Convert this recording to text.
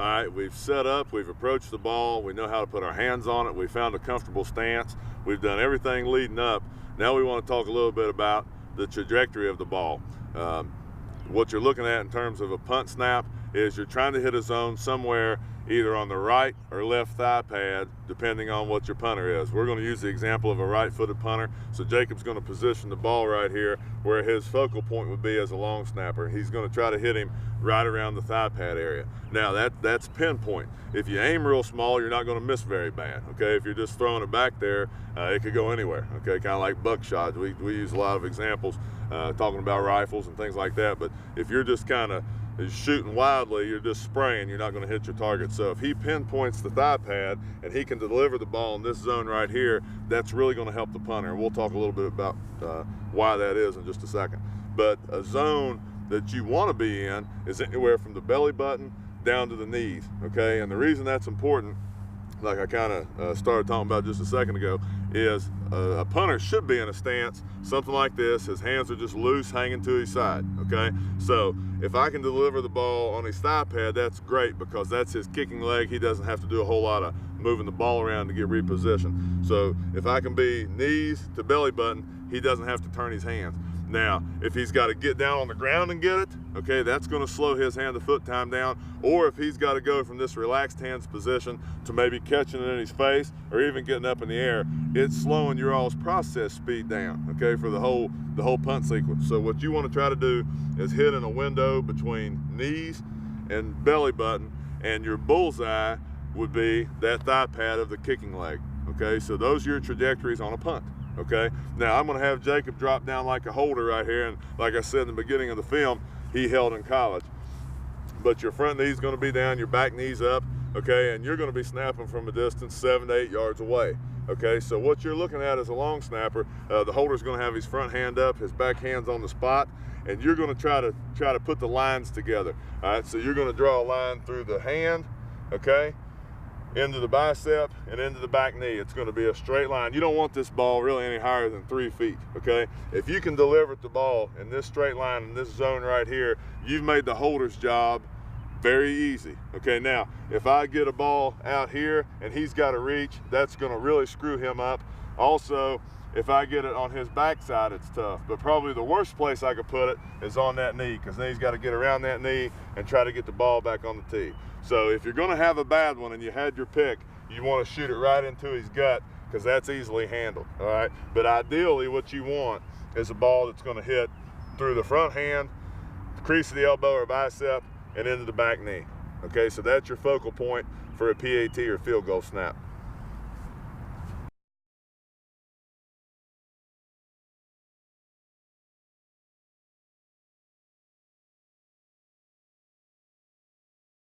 All right, we've set up, we've approached the ball, we know how to put our hands on it, we found a comfortable stance, we've done everything leading up. Now we want to talk a little bit about the trajectory of the ball. What you're looking at in terms of a punt snap is you're trying to hit a zone somewhere either on the right or left thigh pad, depending on what your punter is. We're going to use the example of a right-footed punter. So Jacob's going to position the ball right here where his focal point would be as a long snapper. He's going to try to hit him right around the thigh pad area. Now that's pinpoint. If you aim real small, you're not going to miss very bad. Okay, if you're just throwing it back there, it could go anywhere. Okay, kind of like buckshot. We use a lot of examples talking about rifles and things like that. But if you're just kind of shooting wildly, you're just spraying, you're not going to hit your target. So if he pinpoints the thigh pad and he can deliver the ball in this zone right here, that's really going to help the punter. And we'll talk a little bit about why that is in just a second. But a zone that you want to be in is anywhere from the belly button down to the knees, okay? And the reason that's important, like I kind of started talking about just a second ago, is a punter should be in a stance, something like this. His hands are just loose, hanging to his side, okay? So if I can deliver the ball on his thigh pad, that's great because that's his kicking leg. He doesn't have to do a whole lot of moving the ball around to get repositioned. So if I can be knees to belly button, he doesn't have to turn his hands. Now, if he's got to get down on the ground and get it, okay, that's going to slow his hand to foot time down. Or if he's got to go from this relaxed hands position to maybe catching it in his face or even getting up in the air, it's slowing your all's process speed down, okay, for the whole punt sequence. So what you want to try to do is hit in a window between knees and belly button, and your bullseye would be that thigh pad of the kicking leg, okay? So those are your trajectories on a punt. Okay, now I'm going to have Jacob drop down like a holder right here, and like I said in the beginning of the film, he held in college. But your front knee's going to be down, your back knee's up, okay, and you're going to be snapping from a distance 7 to 8 yards away. Okay, so what you're looking at as a long snapper, the holder's going to have his front hand up, his back hand's on the spot, and you're going to try to put the lines together. All right, so you're going to draw a line through the hand, okay, into the bicep and into the back knee. It's going to be a straight line. You don't want this ball really any higher than 3 feet, okay? If you can deliver the ball in this straight line in this zone right here, you've made the holder's job very easy. Okay, now if I get a ball out here and he's got to reach, that's going to really screw him up. Also, if I get it on his backside, it's tough. But probably the worst place I could put it is on that knee, because then he's got to get around that knee and try to get the ball back on the tee. So if you're going to have a bad one and you had your pick, you want to shoot it right into his gut, because that's easily handled, all right? But ideally what you want is a ball that's going to hit through the front hand, the crease of the elbow or bicep, and into the back knee. Okay, so that's your focal point for a PAT or field goal snap.